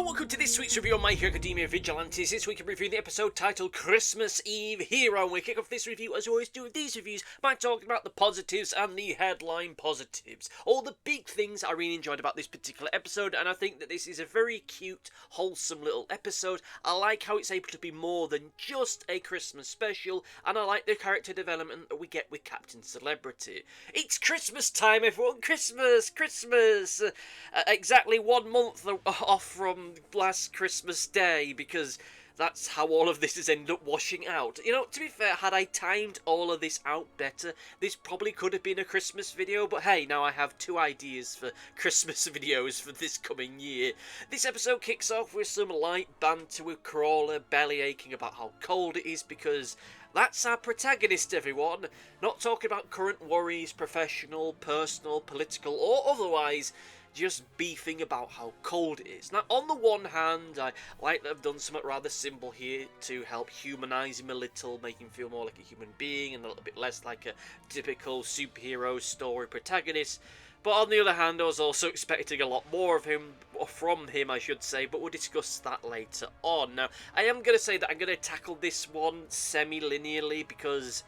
Hello, welcome to this week's review of My Hero Academia Vigilantes. This week I'm reviewing the episode titled Christmas Eve Hero. And we kick off this review, as we always do with these reviews, by talking about the positives and the headline positives. All the big things I really enjoyed about this particular episode, and I think that this is a very cute, wholesome little episode. I like how it's able to be more than just a Christmas special, and I like the character development that we get with Captain Celebrity. It's Christmas time, everyone! Christmas! Exactly 1 month off from last Christmas Day, because that's how all of this has ended up washing out. You know, to be fair, had I timed all of this out better, this probably could have been a Christmas video, but hey, now I have 2 ideas for Christmas videos for this coming year. This episode kicks off with some light banter with Crawler belly aching about how cold it is, because that's our protagonist, everyone. Not talking about current worries, professional, personal, political, or otherwise, just beefing about how cold it is. Now, on the one hand, I like that I've done something rather simple here to help humanise him a little, make him feel more like a human being and a little bit less like a typical superhero story protagonist. But on the other hand, I was also expecting a lot more of him, or from him I should say, but we'll discuss that later on. Now, I am going to say that I'm going to tackle this one semi-linearly, because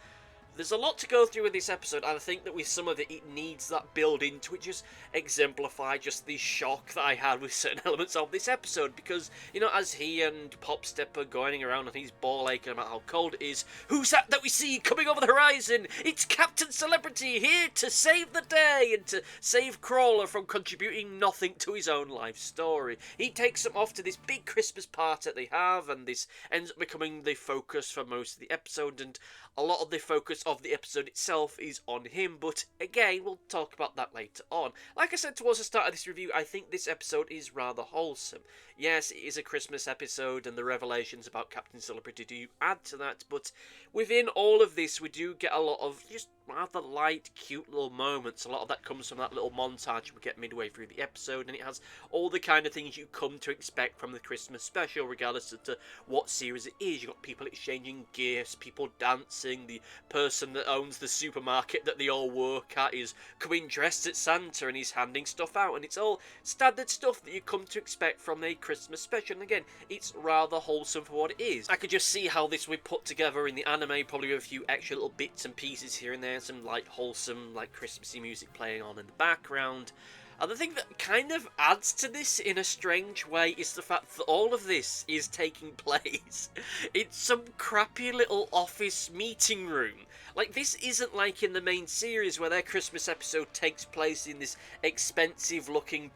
there's a lot to go through in this episode, and I think that with some of it, it needs that build into it, just exemplify just the shock that I had with certain elements of this episode, because, you know, as he and Popstep are going around and he's ball aching about how cold it is, who's that we see coming over the horizon? It's Captain Celebrity, here to save the day, and to save Crawler from contributing nothing to his own life story. He takes them off to this big Christmas party that they have, and this ends up becoming the focus for most of the episode, and a lot of the focus of the episode itself is on him, but again, we'll talk about that later on. Like I said towards the start of this review, I think this episode is rather wholesome. Yes, it is a Christmas episode, and the revelations about Captain Celebrity do add to that, but within all of this, we do get a lot of just rather light, cute little moments. A lot of that comes from that little montage we get midway through the episode, and it has all the kind of things you come to expect from the Christmas special, regardless of what series it is. You've got people exchanging gifts, people dancing, the person that owns the supermarket that they all work at is coming dressed as Santa and he's handing stuff out, and it's all standard stuff that you come to expect from a Christmas special. And again, it's rather wholesome for what it is. I could just see how this would be put together in the anime, probably with a few extra little bits and pieces here and there, some like wholesome, like Christmassy music playing on in the background. And the thing that kind of adds to this in a strange way is the fact that all of this is taking place in some crappy little office meeting room. Like, this isn't like in the main series where their Christmas episode takes place in this expensive looking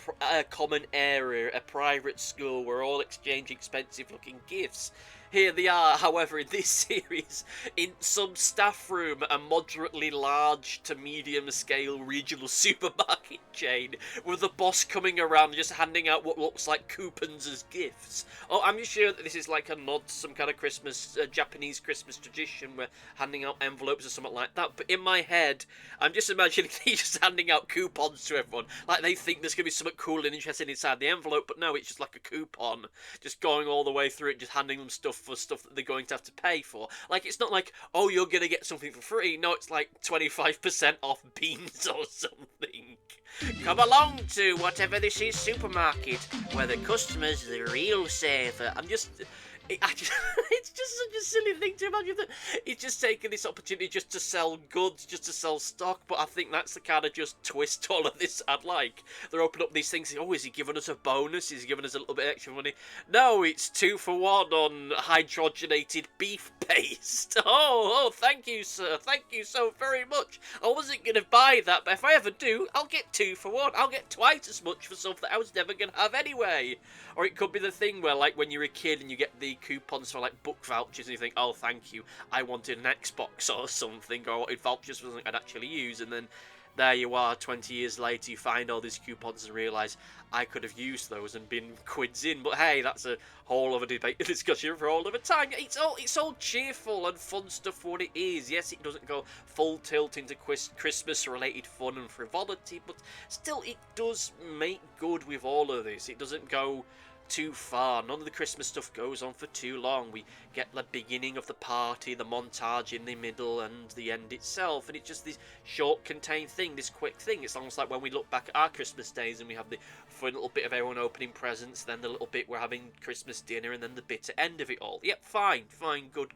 common area, a private school where all exchange expensive looking gifts. Here they are, however, in this series, in some staff room, a moderately large to medium scale regional supermarket chain, with the boss coming around just handing out what looks like coupons as gifts. Oh, I'm sure that this is like a nod to some kind of Christmas, Japanese Christmas tradition where handing out envelopes or something like that, but in my head, I'm just imagining he's just handing out coupons to everyone, like they think there's going to be something cool and interesting inside the envelope, but no, it's just like a coupon, just going all the way through it, just handing them stuff for stuff that they're going to have to pay for. Like, it's not like, oh, you're going to get something for free. No, it's like 25% off beans or something. Come along to whatever this is supermarket, where the customer's the real saver. It's just such a silly thing to imagine that he's just taking this opportunity just to sell goods, just to sell stock, but I think that's the kind of just twist all of this I'd like. They're opening up these things, oh, is he giving us a bonus? Is he giving us a little bit extra money? No, it's 2 for 1 on hydrogenated beef paste. Oh, thank you, sir. Thank you so very much. I wasn't going to buy that, but if I ever do, I'll get 2 for 1. I'll get twice as much for something I was never going to have anyway. Or it could be the thing where, like, when you're a kid and you get the coupons for, like, book vouchers and you think, oh, thank you, I wanted an Xbox or something, or I wanted vouchers for something I'd actually use, and then there you are, 20 years later, you find all these coupons and realise I could have used those and been quids in. But hey, that's a whole other debate, discussion for all of a time. It's all cheerful and fun stuff for what it is. Yes, it doesn't go full tilt into Christmas-related fun and frivolity, but still, it does make good with all of this. It doesn't go too far. None of the Christmas stuff goes on for too long. We get the beginning of the party, the montage in the middle, and the end itself, and it's just this short, contained thing, this quick thing. It's almost like when we look back at our Christmas days and we have the fun little bit of everyone opening presents, then the little bit we're having Christmas dinner, and then the bitter end of it all. Yep, fine, good.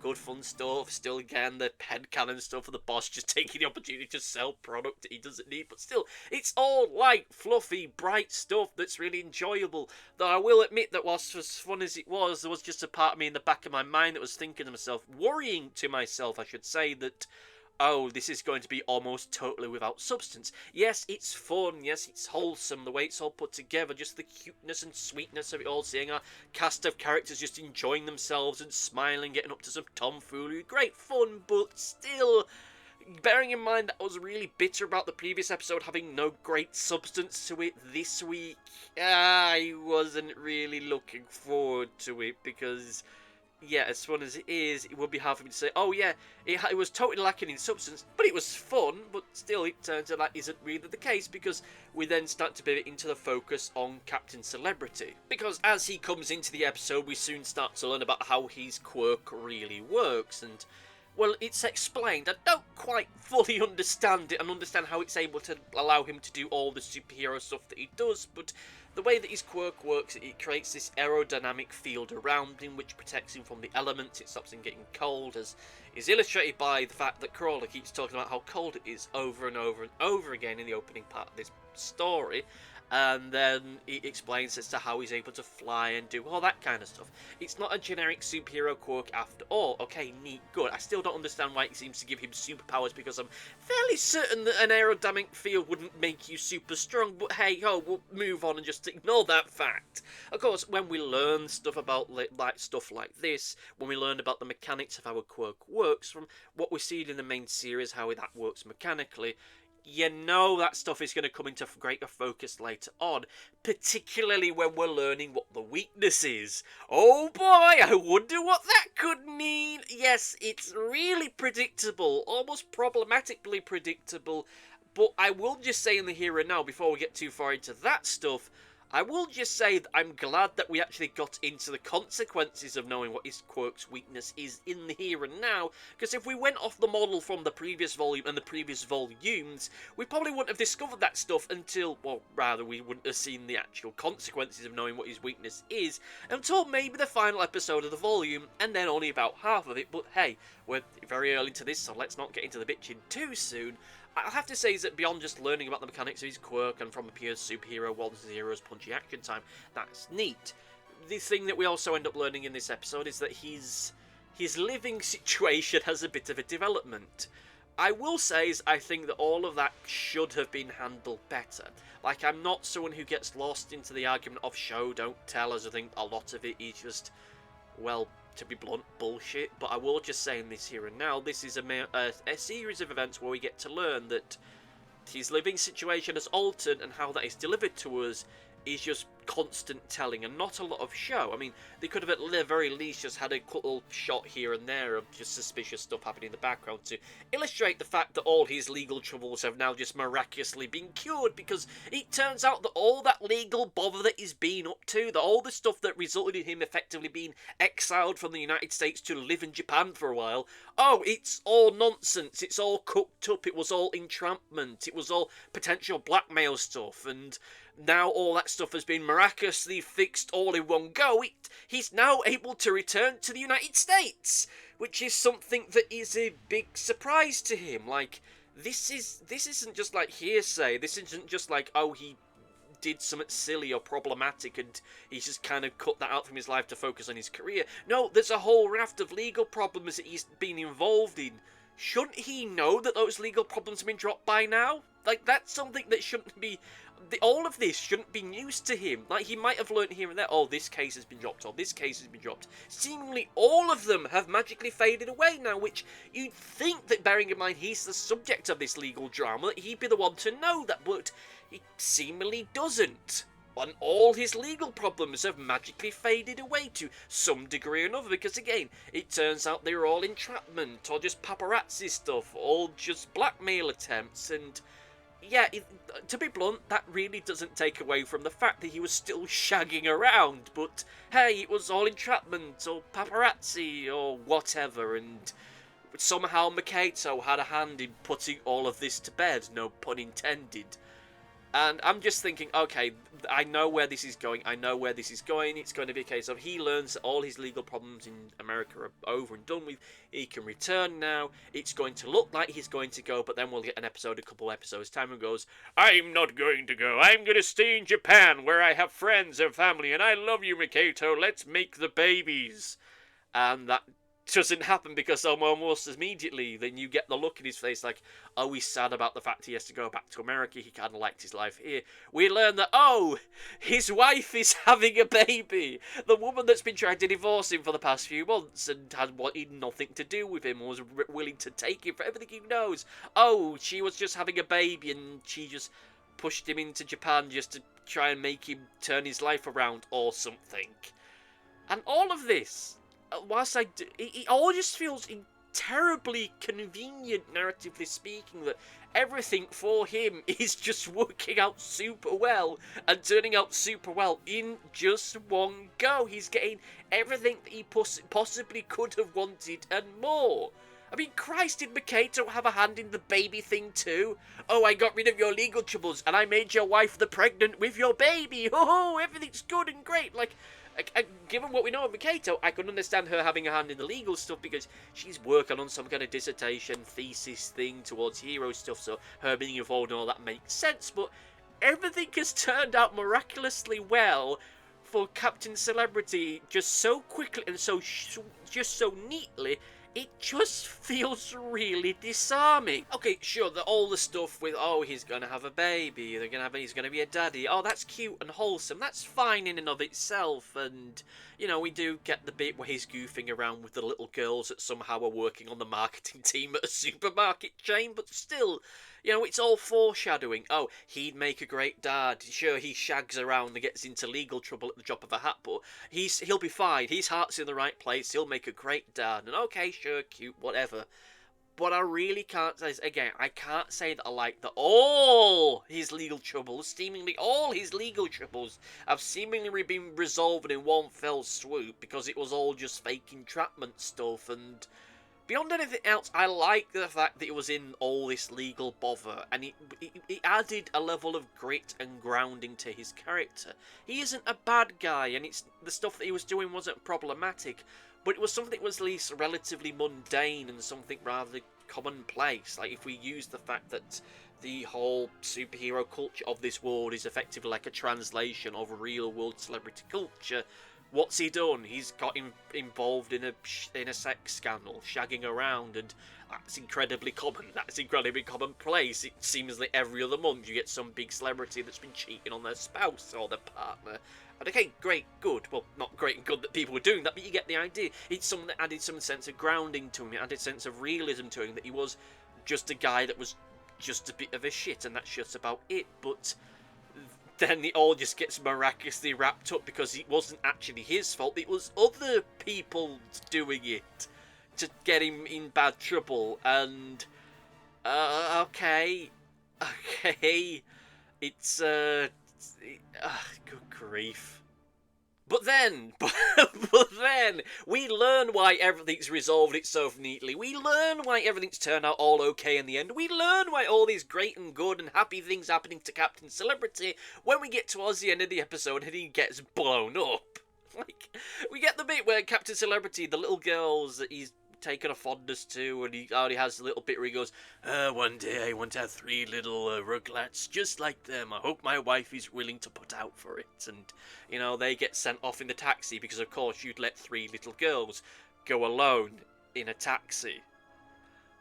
Good fun stuff. Still, again, the headcanon stuff of the boss just taking the opportunity to sell product that he doesn't need. But still, it's all light, fluffy, bright stuff that's really enjoyable. Though I will admit that whilst as fun as it was, there was just a part of me in the back of my mind that was thinking to myself, worrying to myself, I should say, that oh, this is going to be almost totally without substance. Yes, it's fun. Yes, it's wholesome. The way it's all put together, just the cuteness and sweetness of it all. Seeing our cast of characters just enjoying themselves and smiling, getting up to some tomfoolery. Great fun, but still, bearing in mind that I was really bitter about the previous episode having no great substance to it this week, I wasn't really looking forward to it because, yeah, as fun as it is, it would be hard for me to say, oh yeah, it was totally lacking in substance, but it was fun. But still, it turns out that isn't really the case, because we then start to pivot into the focus on Captain Celebrity. Because as he comes into the episode, we soon start to learn about how his quirk really works, and well, it's explained. I don't quite fully understand it and understand how it's able to allow him to do all the superhero stuff that he does, but the way that his quirk works, it creates this aerodynamic field around him which protects him from the elements. It stops him getting cold, as is illustrated by the fact that Crawler keeps talking about how cold it is over and over and over again in the opening part of this story. And then he explains as to how he's able to fly and do all that kind of stuff. It's not a generic superhero quirk after all. Okay, neat, good. I still don't understand why it seems to give him superpowers, because I'm fairly certain that an aerodynamic field wouldn't make you super strong, but hey ho, we'll move on and just ignore that fact. Of course, when we learn stuff about stuff like this, when we learn about the mechanics of how a quirk works, from what we've seen in the main series, how that works mechanically, you know that stuff is going to come into greater focus later on, particularly when we're learning what the weakness is. Oh boy, I wonder what that could mean. Yes, it's really predictable, almost problematically predictable, but I will just say in the here and now, before we get too far into that stuff, I will just say that I'm glad that we actually got into the consequences of knowing what his quirk's weakness is in the here and now, because if we went off the model from the previous volume and the previous volumes, we probably wouldn't have discovered that stuff until, well, rather, we wouldn't have seen the actual consequences of knowing what his weakness is until maybe the final episode of the volume, and then only about half of it. But hey, we're very early into this, so let's not get into the bitching too soon. I have to say is that beyond just learning about the mechanics of his quirk and from a pure superhero world to Zero's punchy action time, that's neat. The thing that we also end up learning in this episode is that his living situation has a bit of a development. I will say is I think that all of that should have been handled better. Like, I'm not someone who gets lost into the argument of show, don't tell, as I think a lot of it is just, well, to be blunt, bullshit. But I will just say in this here and now, this is a series of events where we get to learn that his living situation has altered, and how that is delivered to us is just constant telling and not a lot of show. I mean, they could have at the very least just had a little shot here and there of just suspicious stuff happening in the background to illustrate the fact that all his legal troubles have now just miraculously been cured, because it turns out that all that legal bother that he's been up to, that all the stuff that resulted in him effectively being exiled from the United States to live in Japan for a while, oh, it's all nonsense, it's all cooked up, it was all entrapment, it was all potential blackmail stuff, and now all that stuff has been miraculously fixed all in one go. He's now able to return to the United States, which is something that is a big surprise to him. Like, this isn't just like hearsay. This isn't just like, oh, he did something silly or problematic and he's just kind of cut that out from his life to focus on his career. No, there's a whole raft of legal problems that he's been involved in. Shouldn't he know that those legal problems have been dropped by now? Like, that's something that shouldn't be... all of this shouldn't be news to him. Like, he might have learnt here and there, oh, this case has been dropped, or this case has been dropped. Seemingly all of them have magically faded away now, which you'd think that, bearing in mind he's the subject of this legal drama, that he'd be the one to know that, but he seemingly doesn't. And all his legal problems have magically faded away to some degree or another, because again, it turns out they were all entrapment, or just paparazzi stuff, or just blackmail attempts, and yeah, to be blunt, that really doesn't take away from the fact that he was still shagging around, but hey, it was all entrapment, or paparazzi, or whatever, and somehow Makato had a hand in putting all of this to bed, no pun intended. And I'm just thinking, okay, I know where this is going. I know where this is going. It's going to be a case of he learns that all his legal problems in America are over and done with. He can return now. It's going to look like he's going to go, but then we'll get an episode, a couple episodes time, and goes, I'm not going to go. I'm going to stay in Japan where I have friends and family, and I love you, Mikato. Let's make the babies. And that doesn't happen because almost immediately then you get the look in his face like, oh, he's sad about the fact he has to go back to America. He kind of liked his life here. We learn that, oh, his wife is having a baby. The woman that's been trying to divorce him for the past few months and had wanted nothing to do with him, was willing to take him for everything he knows. Oh, she was just having a baby and she just pushed him into Japan just to try and make him turn his life around or something. And all of this, whilst it all just feels terribly convenient, narratively speaking, that everything for him is just working out super well and turning out super well in just one go. He's getting everything that he possibly could have wanted and more. I mean, Christ, did Makato have a hand in the baby thing too? Oh, I got rid of your legal troubles and I made your wife the pregnant with your baby. Oh, everything's good and great. Like, given what we know of Mikato, I could understand her having a hand in the legal stuff because she's working on some kind of dissertation, thesis thing towards hero stuff, so her being involved in all that makes sense, but everything has turned out miraculously well for Captain Celebrity just so quickly and just so neatly. It just feels really disarming. Okay, sure, all the stuff with, oh, he's gonna have a baby, he's gonna be a daddy, oh, that's cute and wholesome, that's fine in and of itself, and, you know, we do get the bit where he's goofing around with the little girls that somehow are working on the marketing team at a supermarket chain, but still, you know, it's all foreshadowing. Oh, he'd make a great dad. Sure, he shags around and gets into legal trouble at the drop of a hat, but he'll be fine. His heart's in the right place. He'll make a great dad. And okay, sure, cute, whatever. But I really can't say, again, I can't say that I like that all his legal troubles, seemingly all his legal troubles, have seemingly been resolved in one fell swoop because it was all just fake entrapment stuff. And beyond anything else, I like the fact that it was in all this legal bother, and it added a level of grit and grounding to his character. He isn't a bad guy, and the stuff that he was doing wasn't problematic, but it was something that was at least relatively mundane and something rather commonplace. Like, if we use the fact that the whole superhero culture of this world is effectively like a translation of real world celebrity culture, what's he done? He's got involved in a sex scandal, shagging around, and that's incredibly common. That's incredibly commonplace. It seems like every other month you get some big celebrity that's been cheating on their spouse or their partner. And okay, great, good. Well, not great and good that people were doing that, but you get the idea. It's something that added some sense of grounding to him. It added a sense of realism to him, that he was just a guy that was just a bit of a shit, and that's just about it. But then it all just gets miraculously wrapped up because it wasn't actually his fault. It was other people doing it to get him in bad trouble. And okay, it's good grief. But then, we learn why everything's resolved itself neatly. We learn why everything's turned out all okay in the end. We learn why all these great and good and happy things happening to Captain Celebrity when we get towards the end of the episode and he gets blown up. Like, we get the bit where Captain Celebrity, the little girls that he's taken a fondness to, and he already has a little bit where he goes, one day I want to have 3 little ruglets just like them. I hope my wife is willing to put out for it. And, you know, they get sent off in the taxi because, of course, you'd let 3 little girls go alone in a taxi.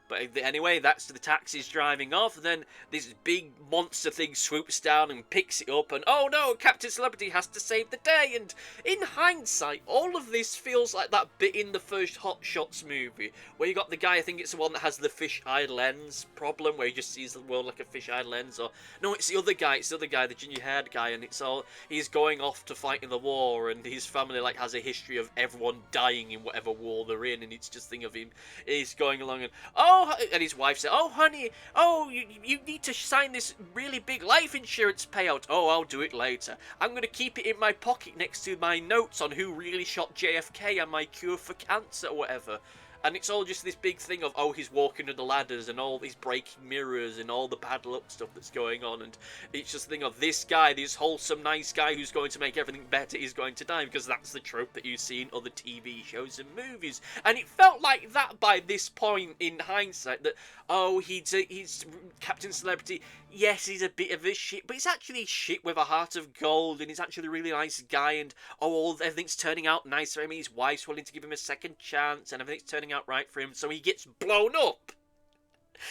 But anyway, that's the taxi's driving off, and then this big monster thing swoops down and picks it up, and oh no, Captain Celebrity has to save the day. And in hindsight, all of this feels like that bit in the first Hot Shots movie, where you got the guy, I think it's the one that has the fisheye lens problem, where he just sees the world like a fisheye lens, or no, it's the other guy, the ginger-haired guy, and it's all, he's going off to fight in the war, and his family like has a history of everyone dying in whatever war they're in, and it's just thing of him, he's going along and, oh, oh, and his wife said, oh, honey, oh, you need to sign this really big life insurance payout. Oh, I'll do it later. I'm going to keep it in my pocket next to my notes on who really shot JFK and my cure for cancer or whatever. And it's all just this big thing of, oh, he's walking under ladders and all these breaking mirrors and all the bad luck stuff that's going on. And it's just a thing of this guy, this wholesome, nice guy who's going to make everything better is going to die, because that's the trope that you see in other TV shows and movies. And it felt like that by this point in hindsight, that, oh, he's Captain Celebrity. Yes, he's a bit of a shit, but he's actually shit with a heart of gold, and he's actually a really nice guy, and everything's turning out nice for him. His wife's willing to give him a second chance, and everything's turning out right for him, so he gets blown up.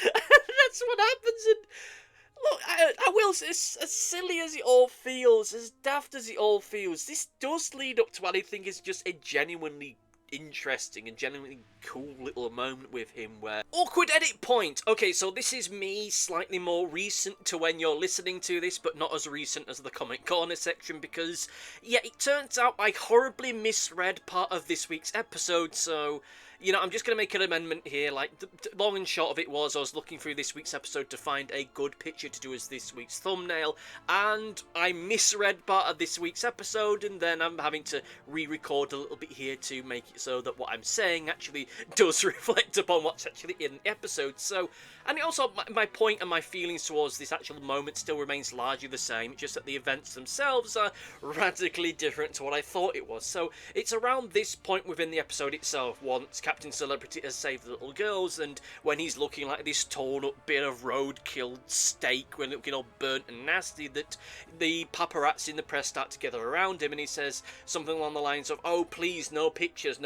That's what happens, and look, I will say, as silly as it all feels, as daft as it all feels, this does lead up to what I think is just a genuinely interesting and genuinely cool little moment with him where... Awkward edit point! Okay, so this is me, slightly more recent to when you're listening to this, but not as recent as the Comment Corner section, because, yeah, it turns out I horribly misread part of this week's episode, so... You know, I'm just going to make an amendment here. Like, the long and short of it was, I was looking through this week's episode to find a good picture to do as this week's thumbnail, and I misread part of this week's episode, and then I'm having to re-record a little bit here to make it so that what I'm saying actually does reflect upon what's actually in the episode. So, and also, my point and my feelings towards this actual moment still remains largely the same, just that the events themselves are radically different to what I thought it was. So, it's around this point within the episode itself, once Captain Celebrity has saved the little girls, and when he's looking like this torn up bit of roadkill steak, when looking all burnt and nasty, that the paparazzi in the press start to gather around him, and he says something along the lines of, oh, please, no pictures,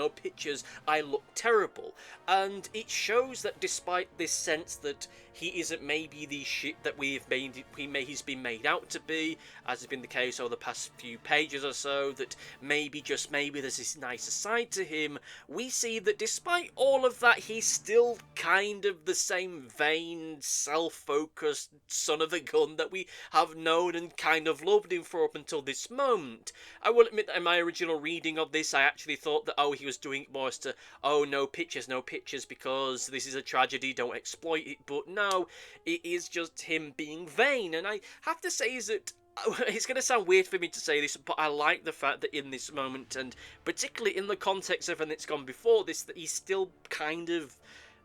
I look terrible. And it shows that despite this sense that he isn't maybe the shit that he's been made out to be, as has been the case over the past few pages or so, that maybe, just maybe, there's this nicer side to him, we see that despite all of that, he's still kind of the same vain, self-focused son of a gun that we have known and kind of loved him for up until this moment. I will admit that in my original reading of this, I actually thought that, oh, he was doing it more as to, oh, no pictures, because this is a tragedy, don't exploit it, but no, it is just him being vain. And I have to say is that it's going to sound weird for me to say this, but I like the fact that in this moment, and particularly in the context of everything that's gone before this, that he's still kind of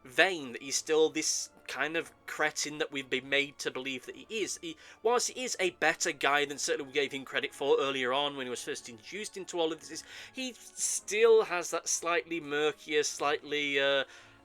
vain, that he's still this kind of cretin that we've been made to believe that he is. Whilst he is a better guy than certainly we gave him credit for earlier on when he was first introduced into all of this, he still has that slightly murkier, slightly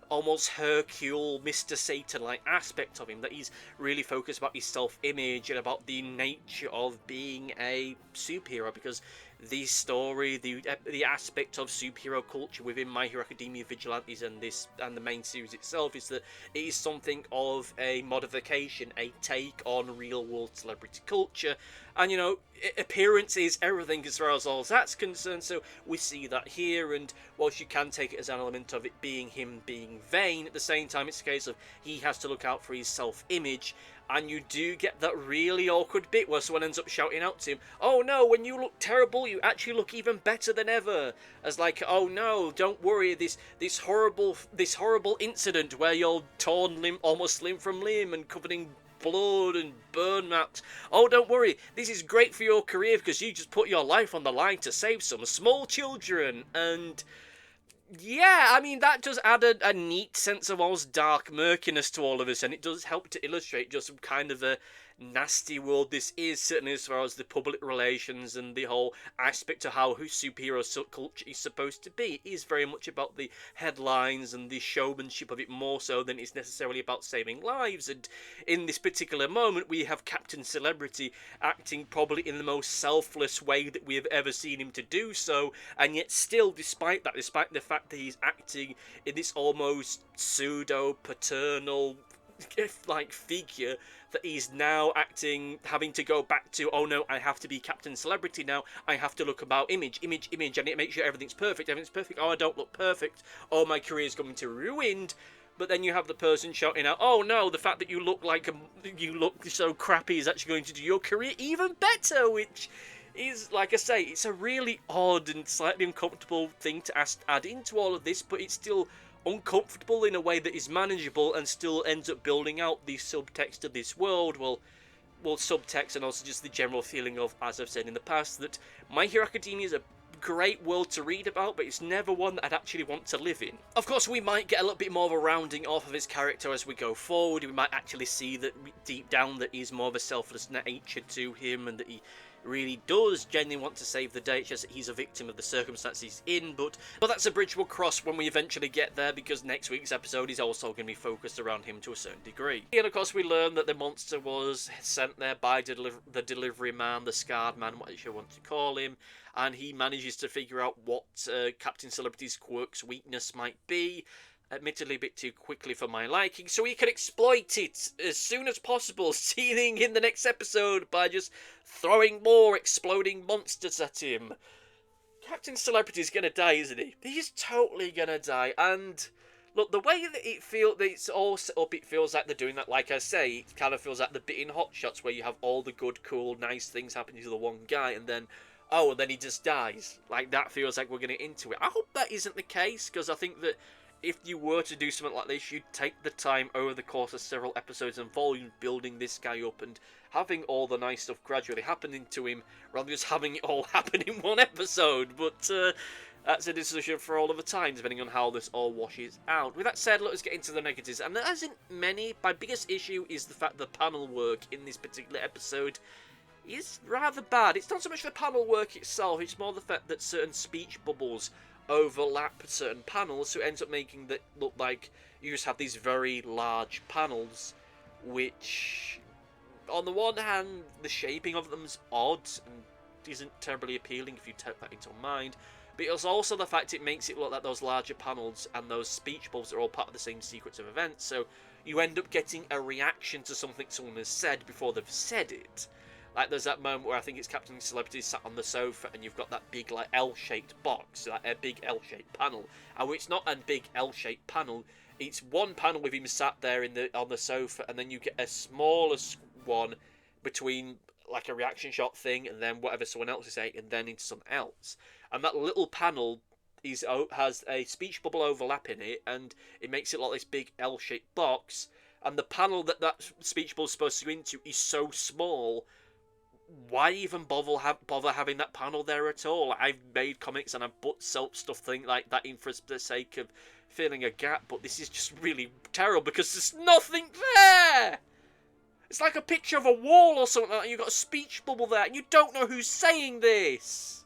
almost Hercule, Mr. Satan-like aspect of him, that he's really focused about his self-image and about the nature of being a superhero, because the story, the aspect of superhero culture within My Hero Academia Vigilantes and the main series itself is that it is something of a modification, a take on real-world celebrity culture, and, you know, appearance is everything as far as all that's concerned, so we see that here, and whilst you can take it as an element of it being him being vain, at the same time it's a case of he has to look out for his self-image. And you do get that really awkward bit where someone ends up shouting out to him, oh no, when you look terrible, you actually look even better than ever. As like, oh no, don't worry, this horrible incident where you're torn almost limb from limb and covered in blood and burn marks. Oh, don't worry, this is great for your career because you just put your life on the line to save some small children. And yeah, I mean, that does add a neat sense of almost dark murkiness to all of this, and it does help to illustrate just some kind of a nasty world this is, certainly as far as the public relations and the whole aspect of how superhero culture is supposed to be. It is very much about the headlines and the showmanship of it more so than it's necessarily about saving lives, and in this particular moment we have Captain Celebrity acting probably in the most selfless way that we have ever seen him to do so, and yet still, despite the fact that he's acting in this almost pseudo-paternal like figure, that he's now having to go back to, oh no, I have to be Captain Celebrity now, I have to look about image, I need to make sure everything's perfect, oh I don't look perfect, oh my career's going to be ruined. But then you have the person shouting out, oh no, the fact that you look so crappy is actually going to do your career even better, which is, like I say, it's a really odd and slightly uncomfortable thing to add into all of this, but it's still uncomfortable in a way that is manageable and still ends up building out the subtext of this world. Well, subtext and also just the general feeling of, as I've said in the past, that My Hero Academia is a great world to read about, but it's never one that I'd actually want to live in. Of course, we might get a little bit more of a rounding off of his character as we go forward. We might actually see that deep down that he's more of a selfless nature to him, and that he really does genuinely want to save the day. It's just that he's a victim of the circumstances he's in, but that's a bridge we'll cross when we eventually get there, because next week's episode is also going to be focused around him to a certain degree. And of course we learn that the monster was sent there by the delivery man, the scarred man, what you want to call him, and he manages to figure out what Captain Celebrity's Quirk's weakness might be, admittedly a bit too quickly for my liking, so he can exploit it as soon as possible, sealing in the next episode by just throwing more exploding monsters at him. Captain Celebrity's gonna die, isn't he? He's totally gonna die, and look, the way that it's all set up, it feels like they're doing that, like I say, it kind of feels like the bit in Hot Shots where you have all the good, cool, nice things happening to the one guy, and then he just dies. Like, that feels like we're getting into it. I hope that isn't the case, because I think that if you were to do something like this, you'd take the time over the course of several episodes and volumes building this guy up and having all the nice stuff gradually happening to him, rather than just having it all happen in one episode. But that's a decision for all of the time, depending on how this all washes out. With that said, let us get into the negatives. And there isn't many. My biggest issue is the fact that the panel work in this particular episode is rather bad. It's not so much the panel work itself, it's more the fact that certain speech bubbles overlap certain panels, so it ends up making that look like you just have these very large panels, which, on the one hand, the shaping of them is odd and isn't terribly appealing if you take that into mind, but it's also the fact it makes it look like those larger panels and those speech bubbles are all part of the same sequence of events, so you end up getting a reaction to something someone has said before they've said it. Like, there's that moment where I think it's Captain Celebrity sat on the sofa and you've got that big, like, L-shaped box, like a big L-shaped panel. And it's not a big L-shaped panel, it's one panel with him sat there on the sofa, and then you get a smaller one between, like, a reaction shot thing and then whatever someone else is saying, and then into something else. And that little panel has a speech bubble overlap in it, and it makes it like this big L-shaped box. And the panel that speech bubble is supposed to go into is so small, why even bother having that panel there at all? I've made comics and I've put stuff like that in for the sake of filling a gap, but this is just really terrible because there's nothing there! It's like a picture of a wall or something like that, you've got a speech bubble there, and you don't know who's saying this!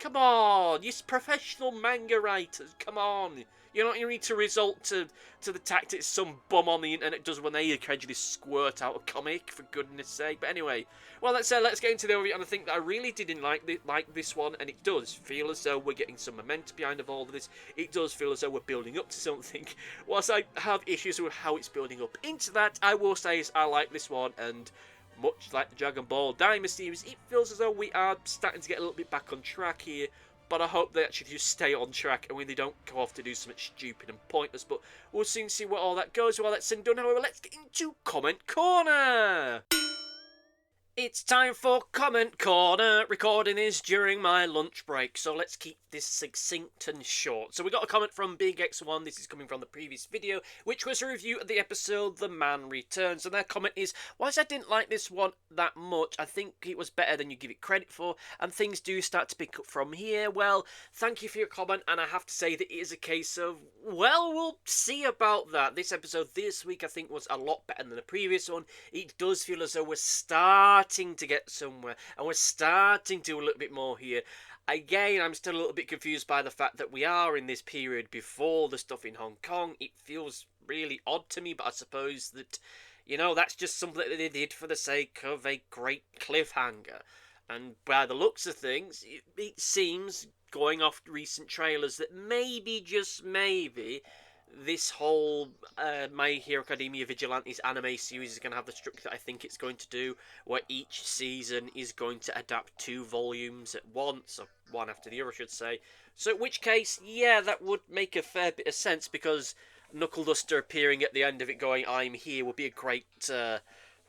Come on, you're professional manga writers, come on! You don't need to resort to the tactics some bum on the internet does when they occasionally squirt out a comic, for goodness sake. But anyway, well, let's get into the overview, and I think that I really didn't like this one, and it does feel as though we're getting some momentum behind all of this. It does feel as though we're building up to something. Whilst I have issues with how it's building up into that, I will say is I like this one, and much like the Dragon Ball Daima series, it feels as though we are starting to get a little bit back on track here. But I hope they actually do stay on track and when they don't go off to do something stupid and pointless. But we'll soon see where all that goes. Well, that's done. However, let's get into Comment Corner. It's time for Comment Corner. Recording this during my lunch break, so let's keep this succinct and short. So we got a comment from Big X1. This is coming from the previous video, which was a review of the episode The Man Returns. And their comment is, whilst I didn't like this one that much, I think it was better than you give it credit for, and things do start to pick up from here. Well, thank you for your comment, and I have to say that it is a case of, well, we'll see about that. This episode this week, I think, was a lot better than the previous one. It does feel as though we're starting to get somewhere, and we're starting to do a little bit more here. Again, I'm still a little bit confused by the fact that we are in this period before the stuff in Hong Kong. It feels really odd to me, but I suppose that, you know, that's just something that they did for the sake of a great cliffhanger. And by the looks of things, it seems, going off recent trailers, that maybe, just maybe, this whole My Hero Academia Vigilantes anime series is going to have the structure that I think it's going to do, where each season is going to adapt 2 volumes at once, or one after the other, I should say. So in which case, yeah, that would make a fair bit of sense, because Knuckle Duster appearing at the end of it going, "I'm here," would be a great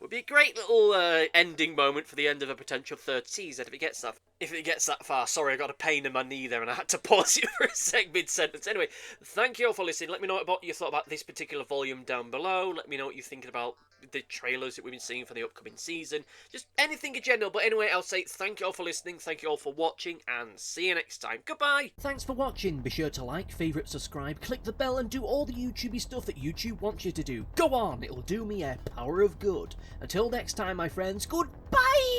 little ending moment for the end of a potential 3rd season if it gets that. If it gets that far, sorry, I got a pain in my knee there and I had to pause it for a sec mid-sentence. Anyway, thank you all for listening. Let me know what you thought about this particular volume down below. Let me know what you're thinking about the trailers that we've been seeing for the upcoming season. Just anything in general. But anyway, I'll say thank you all for listening, thank you all for watching, and see you next time. Goodbye! Thanks for watching. Be sure to like, favourite, subscribe, click the bell, and do all the YouTubey stuff that YouTube wants you to do. Go on, it'll do me a power of good. Until next time, my friends, goodbye!